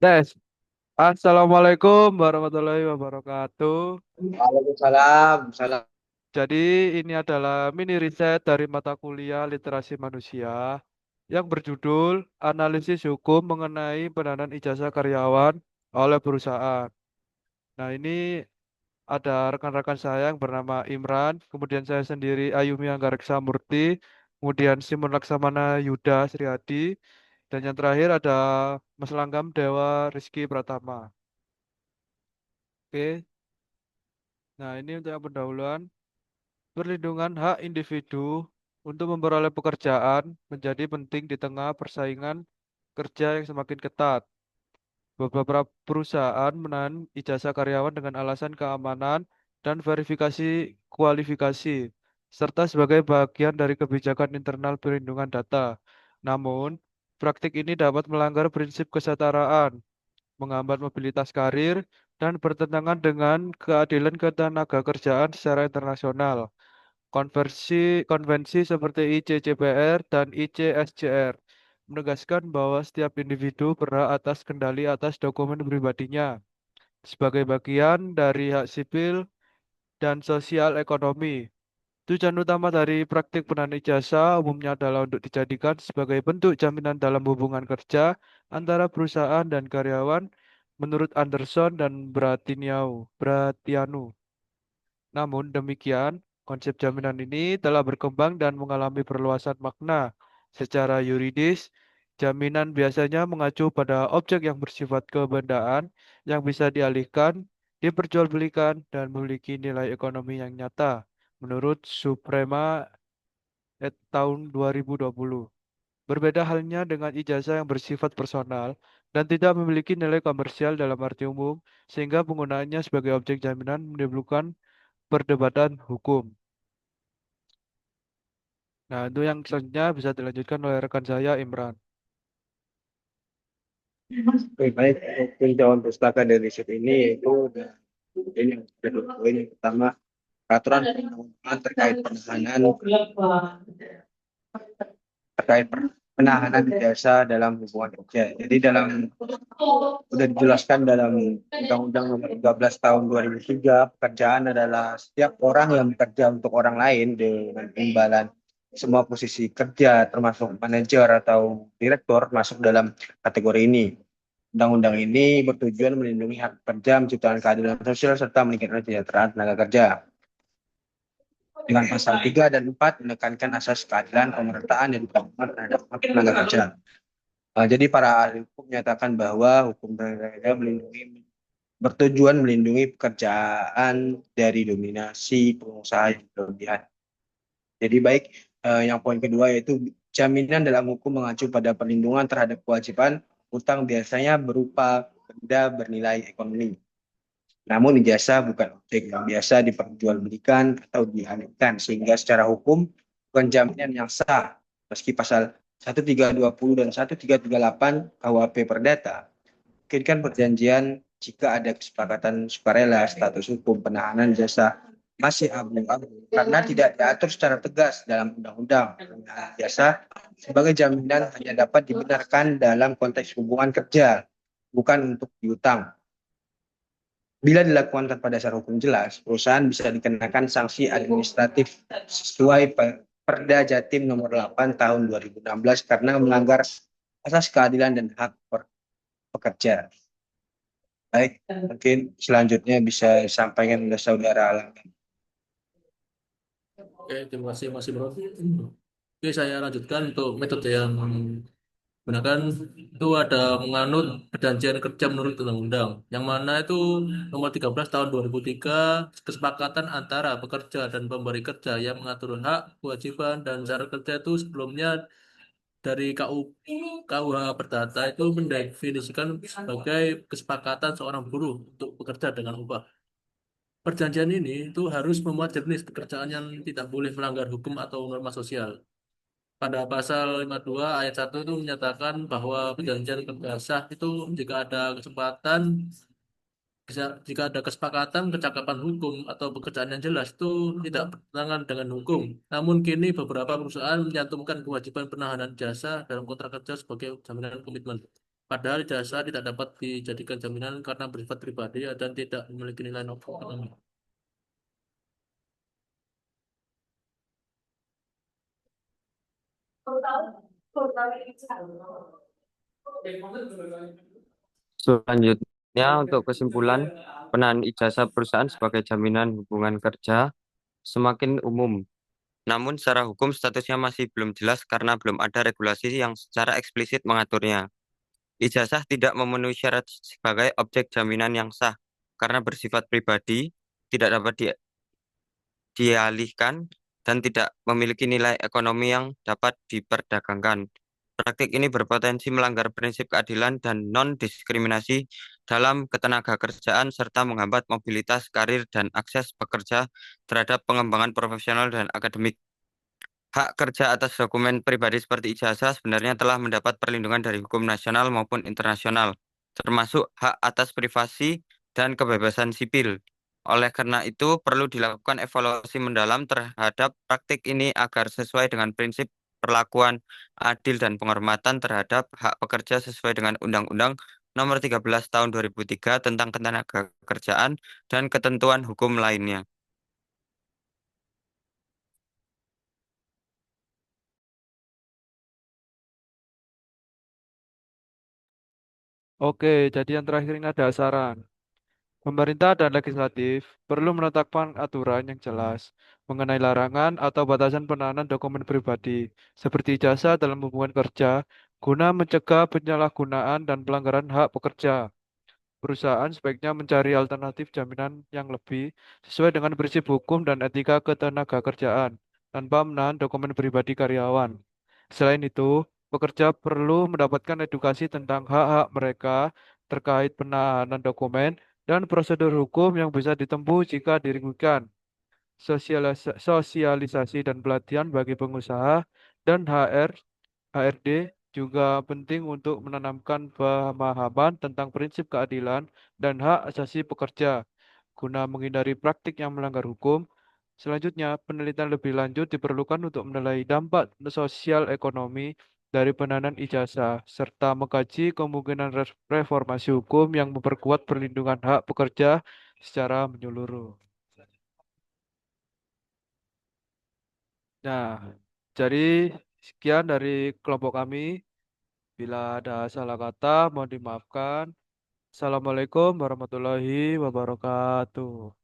Tes. Assalamualaikum warahmatullahi wabarakatuh. Waalaikumsalam, salam. Jadi ini adalah mini riset dari mata kuliah literasi manusia yang berjudul Analisis Hukum mengenai pendanaan ijazah karyawan oleh perusahaan. Nah, ini ada rekan-rekan saya yang bernama Imran, kemudian saya sendiri Ayumi Anggareksa Murti, kemudian Simon Laksamana Yuda Sriadi, dan yang terakhir ada Mas Langgam Dewa Rizky Pratama. Oke. Nah, ini untuk yang pendahuluan. Perlindungan hak individu untuk memperoleh pekerjaan menjadi penting di tengah persaingan kerja yang semakin ketat. Beberapa perusahaan menahan ijazah karyawan dengan alasan keamanan dan verifikasi kualifikasi, serta sebagai bagian dari kebijakan internal perlindungan data. Namun, praktik ini dapat melanggar prinsip kesetaraan, menghambat mobilitas karir, dan bertentangan dengan keadilan ketenaga kerjaan secara internasional. Konvensi seperti ICCPR dan ICSJR menegaskan bahwa setiap individu berhak atas kendali atas dokumen pribadinya sebagai bagian dari hak sipil dan sosial ekonomi. Tujuan utama dari praktik penahan ijazah umumnya adalah untuk dijadikan sebagai bentuk jaminan dalam hubungan kerja antara perusahaan dan karyawan menurut Anderson dan Bratianu. Namun demikian, konsep jaminan ini telah berkembang dan mengalami perluasan makna. Secara yuridis, jaminan biasanya mengacu pada objek yang bersifat kebendaan yang bisa dialihkan, diperjualbelikan, dan memiliki nilai ekonomi yang nyata. Menurut Suprema et tahun 2020. Berbeda halnya dengan ijazah yang bersifat personal dan tidak memiliki nilai komersial dalam arti umum, sehingga penggunaannya sebagai objek jaminan menimbulkan perdebatan hukum. Nah, itu yang selanjutnya bisa dilanjutkan oleh rekan saya, Imran. Oke, baik. Tinjauan pustaka dari riset ini itu ini ada dua poin. Yang pertama, peraturan perundang-undangan terkait penahanan ijazah dalam hubungan kerja. Jadi sudah dijelaskan dalam Undang-Undang Nomor 13 Tahun 2003, pekerjaan adalah setiap orang yang bekerja untuk orang lain dengan imbalan semua posisi kerja, termasuk manajer atau direktur, masuk dalam kategori ini. Undang-undang ini bertujuan melindungi hak pekerja, menciptakan keadilan sosial, serta meningkatkan kesejahteraan tenaga kerja. Dengan pasal 3 dan 4 menekankan asas keadilan, pemerataan, dan keamanan terhadap hak tenaga kerja. Jadi para ahli hukum menyatakan bahwa hukum tenaga kerja bertujuan melindungi pekerjaan dari dominasi pengusaha yang berlebihan. Jadi baik, yang poin kedua yaitu jaminan dalam hukum mengacu pada perlindungan terhadap kewajiban utang biasanya berupa benda bernilai ekonomi. Namun ijazah bukan objek yang biasa diperjualbelikan atau dialihkan sehingga secara hukum bukan jaminan yang sah. Meski pasal 1320 dan 1338 KUHP Perdata mungkinkan perjanjian jika ada kesepakatan sukarela. Status hukum penahanan jasa masih abu-abu karena tidak diatur secara tegas dalam undang-undang. Penahanan jasa sebagai jaminan hanya dapat dibenarkan dalam konteks hubungan kerja, bukan untuk piutang. Bila dilakukan tanpa dasar hukum jelas, perusahaan bisa dikenakan sanksi administratif sesuai Perda Jatim nomor 8 tahun 2016 karena melanggar asas keadilan dan hak pekerja. Baik, mungkin selanjutnya bisa disampaikan oleh saudara Alam. Oke, terima kasih Mas Bro. Oke, saya lanjutkan untuk metode yang gunakan itu ada menganut perjanjian kerja menurut undang-undang yang mana itu nomor 13 tahun 2003 kesepakatan antara pekerja dan pemberi kerja yang mengatur hak, kewajiban dan syarat kerja itu sebelumnya dari KUH Perdata itu mendefinisikan sebagai kesepakatan seorang buruh untuk bekerja dengan upah. Perjanjian ini itu harus memuat jenis pekerjaan yang tidak boleh melanggar hukum atau norma sosial. Pada pasal 52 ayat 1 itu menyatakan bahwa perjanjian kerja sah itu jika ada kesempatan, jika ada kesepakatan, kecakapan hukum atau pekerjaan yang jelas itu tidak bertentangan dengan hukum. Namun kini beberapa perusahaan menyantumkan kewajiban penahanan jasa dalam kontrak kerja sebagai jaminan komitmen. Padahal jasa tidak dapat dijadikan jaminan karena bersifat pribadi dan tidak memiliki nilai ekonomi. Selanjutnya, untuk kesimpulan, penahan ijazah perusahaan sebagai jaminan hubungan kerja semakin umum. Namun secara hukum statusnya masih belum jelas karena belum ada regulasi yang secara eksplisit mengaturnya. Ijazah tidak memenuhi syarat sebagai objek jaminan yang sah karena bersifat pribadi, tidak dapat dialihkan, dan tidak memiliki nilai ekonomi yang dapat diperdagangkan. Praktik ini berpotensi melanggar prinsip keadilan dan non-diskriminasi dalam ketenaga kerjaan serta menghambat mobilitas karir dan akses pekerja terhadap pengembangan profesional dan akademik. Hak kerja atas dokumen pribadi seperti ijazah sebenarnya telah mendapat perlindungan dari hukum nasional maupun internasional, termasuk hak atas privasi dan kebebasan sipil. Oleh karena itu, perlu dilakukan evaluasi mendalam terhadap praktik ini agar sesuai dengan prinsip perlakuan adil dan penghormatan terhadap hak pekerja sesuai dengan Undang-Undang Nomor 13 Tahun 2003 tentang ketenaga kerjaan dan ketentuan hukum lainnya. Oke, jadi yang terakhir ini ada saran. Pemerintah dan legislatif perlu menetapkan aturan yang jelas mengenai larangan atau batasan penahanan dokumen pribadi seperti ijazah dalam hubungan kerja guna mencegah penyalahgunaan dan pelanggaran hak pekerja. Perusahaan sebaiknya mencari alternatif jaminan yang lebih sesuai dengan prinsip hukum dan etika ketenaga kerjaan tanpa menahan dokumen pribadi karyawan. Selain itu, pekerja perlu mendapatkan edukasi tentang hak-hak mereka terkait penahanan dokumen dan prosedur hukum yang bisa ditempuh jika dirugikan. Sosialisasi dan pelatihan bagi pengusaha dan HRD juga penting untuk menanamkan pemahaman tentang prinsip keadilan dan hak asasi pekerja guna menghindari praktik yang melanggar hukum. Selanjutnya, penelitian lebih lanjut diperlukan untuk menilai dampak sosial ekonomi dari penahanan ijazah serta mengkaji kemungkinan reformasi hukum yang memperkuat perlindungan hak pekerja secara menyeluruh. Nah, jadi sekian dari kelompok kami. Bila ada salah kata, mohon dimaafkan. Assalamualaikum warahmatullahi wabarakatuh.